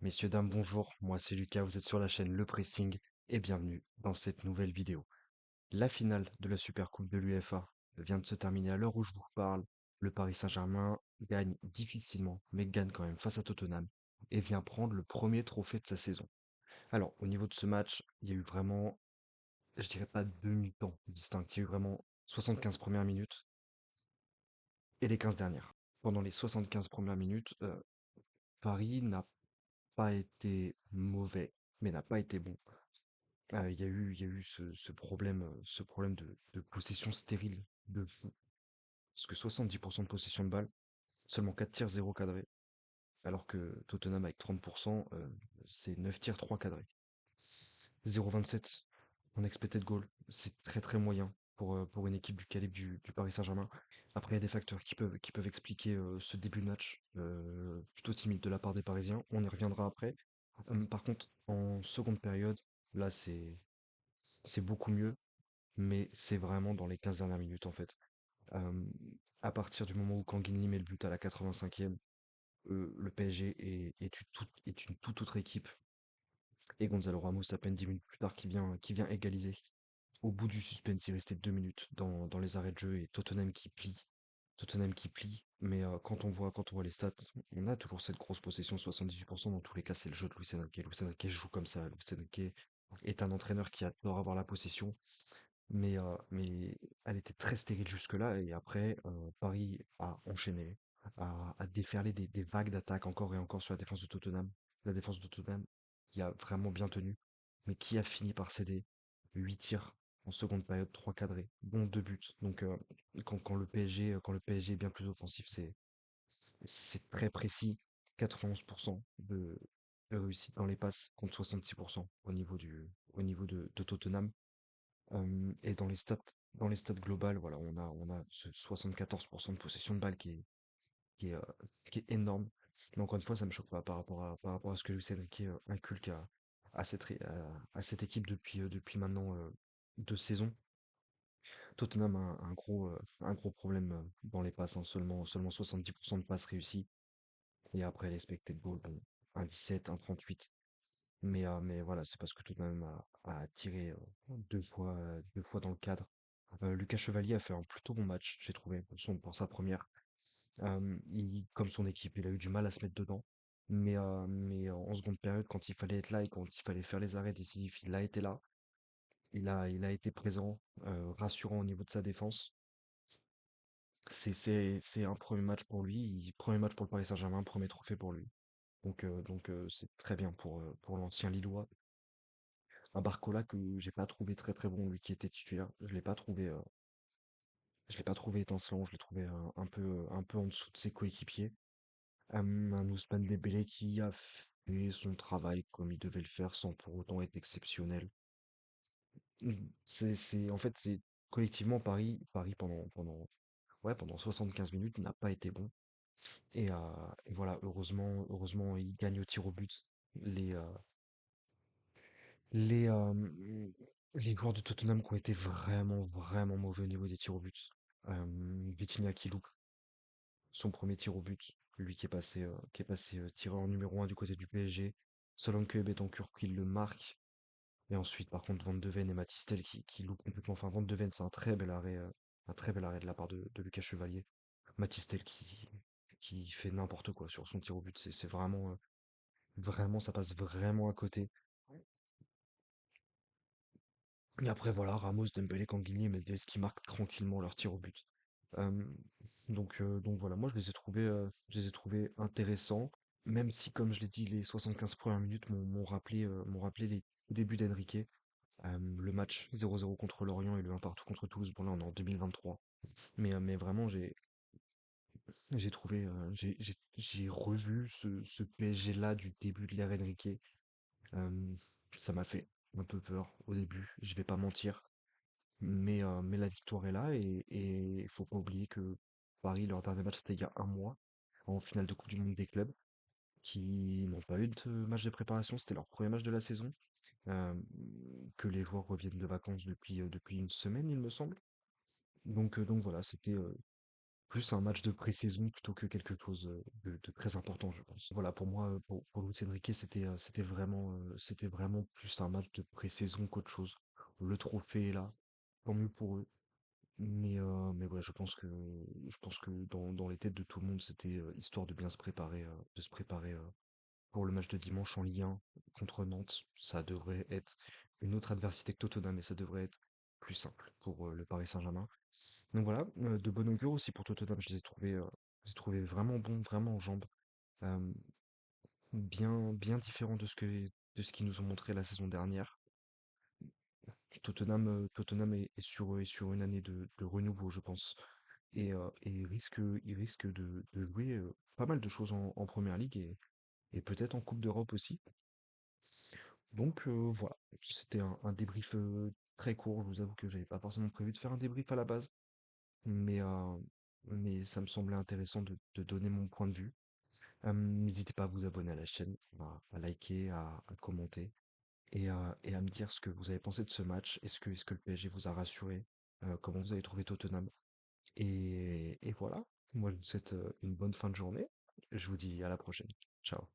Messieurs, dames, bonjour. Moi, c'est Lucas. Vous êtes sur la chaîne Le Pressing et bienvenue dans cette nouvelle vidéo. La finale de la Supercoupe de l'UEFA vient de se terminer à l'heure où je vous parle. Le Paris Saint-Germain gagne difficilement, mais gagne quand même face à Tottenham et vient prendre le premier trophée de sa saison. Alors, au niveau de ce match, il y a eu vraiment, je dirais pas deux mi-temps distincts, il y a eu vraiment 75 premières minutes et les 15 dernières. Pendant les 75 premières minutes, Paris n'a pas été mauvais, mais n'a pas été bon. Il y a eu ce problème de possession stérile de fou. Parce que 70% de possession de balle, seulement 4 tirs, 0 cadré. Alors que Tottenham avec 30%, c'est 9 tirs, 3 cadrés. 0,27 en expected goal, c'est très très moyen pour une équipe du calibre du Paris Saint-Germain. Après, il y a des facteurs qui peuvent expliquer ce début de match plutôt timide de la part des Parisiens. On y reviendra après. Par contre, en seconde période, là c'est beaucoup mieux, mais c'est vraiment dans les 15 dernières minutes en fait. Euh, à partir du moment où Kanguinli met le but à la 85e, le PSG est une toute autre équipe. Et Gonzalo Ramos, à peine 10 minutes plus tard, qui vient égaliser. Au bout du suspense, il restait 2 minutes dans les arrêts de jeu et Tottenham qui plie. Tottenham qui plie, mais quand on voit les stats, on a toujours cette grosse possession, 78%. Dans tous les cas, c'est le jeu de Luis Enrique. Luis Enrique joue comme ça. Luis Enrique est un entraîneur qui adore avoir la possession, mais elle était très stérile jusque-là. Et après, Paris a enchaîné, a déferlé des vagues d'attaques encore et encore sur la défense de Tottenham. La défense de Tottenham qui a vraiment bien tenu, mais qui a fini par céder. 8 tirs en seconde période, 3 cadrés, dont 2 buts. Donc quand le PSG est bien plus offensif, c'est très précis. 91% de réussite dans les passes contre 66% au niveau de Tottenham. Et dans les stats globales, voilà, on a ce 74% de possession de balle qui est, euh, qui est énorme. Mais encore une fois, ça me choque pas par rapport à ce que Luis Enrique inculque à cette équipe depuis maintenant 2 saisons. Tottenham a un gros problème dans les passes, hein, seulement 70% de passes réussies. Et après, les expected goals, bon, 1,17, 1,38. Mais voilà, c'est parce que Tottenham a tiré deux fois dans le cadre. Lucas Chevalier a fait un plutôt bon match, j'ai trouvé, pour sa première. Comme son équipe, il a eu du mal à se mettre dedans. Mais en seconde période, quand il fallait être là et quand il fallait faire les arrêts décisifs, il a été là. Il a été présent, rassurant au niveau de sa défense. C'est un premier match pour lui, premier match pour le Paris Saint-Germain, premier trophée pour lui. Donc c'est très bien pour l'ancien Lillois. Un Barcola que j'ai pas trouvé très très bon, lui qui était titulaire. Je l'ai pas trouvé étincelant, je l'ai trouvé un peu en dessous de ses coéquipiers. Un Ousmane Dembélé qui a fait son travail comme il devait le faire sans pour autant être exceptionnel. En fait, c'est collectivement Paris pendant 75 minutes n'a pas été bon. Et voilà, heureusement, il gagne au tir au but. Les, euh, les, euh, les joueurs de Tottenham qui ont été vraiment, vraiment mauvais au niveau des tirs au but. Vitinha qui loupe son premier tir au but, lui qui est passé tireur numéro 1 du côté du PSG. Solanke et Betancourt qui le marque. Et ensuite, par contre, Van de Ven et Matistel qui loupent complètement. Enfin, Van de Ven, c'est un très bel arrêt de la part de Lucas Chevalier. Matistel qui fait n'importe quoi sur son tir au but. C'est vraiment, vraiment, ça passe vraiment à côté. Et après, voilà, Ramos, Dembélé, Canguigny et Mendes qui marquent tranquillement leur tir au but. Euh, donc voilà, moi je les ai trouvés intéressants, même si, comme je l'ai dit, les 75 premières minutes m'ont rappelé les débuts d'Enrique. Le match 0-0 contre Lorient et le 1 partout contre Toulouse, bon là on est en 2023. Mais vraiment, j'ai trouvé, j'ai revu ce PSG-là du début de l'ère Enrique. Euh, Ça m'a fait un peu peur au début, je vais pas mentir. Mais la victoire est là et il faut pas oublier que Paris, leur dernier match, c'était il y a un mois, en finale de Coupe du Monde des clubs, qui n'ont pas eu de match de préparation, c'était leur premier match de la saison, euh, que les joueurs reviennent de vacances depuis une semaine, il me semble. Donc voilà, plus un match de pré-saison plutôt que quelque chose de très important, je pense. Voilà, pour moi, pour Luis Enrique, c'était vraiment plus un match de pré-saison qu'autre chose. Le trophée est là, tant mieux pour eux. Mais ouais, je pense que dans les têtes de tout le monde, c'était histoire de bien se préparer pour le match de dimanche en Ligue 1 contre Nantes. Ça devrait être une autre adversité que Tottenham, mais ça devrait être plus simple pour le Paris Saint-Germain. Donc voilà, de bon augure aussi pour Tottenham. Je les ai trouvés vraiment bons, vraiment en jambes. Euh, bien différents de ce qu'ils nous ont montré la saison dernière. Tottenham est sur une année de renouveau, je pense. Et il risque de jouer pas mal de choses en Première Ligue et peut-être en Coupe d'Europe aussi. Donc voilà, c'était un débrief très court. Je vous avoue que j'avais pas forcément prévu de faire un débrief à la base, mais, euh, mais ça me semblait intéressant de donner mon point de vue. N'hésitez pas à vous abonner à la chaîne, à liker, à commenter et à me dire ce que vous avez pensé de ce match. Est-ce que le PSG vous a rassuré? Comment vous avez trouvé Tottenham? Et voilà, moi je vous souhaite une bonne fin de journée. Je vous dis à la prochaine. Ciao.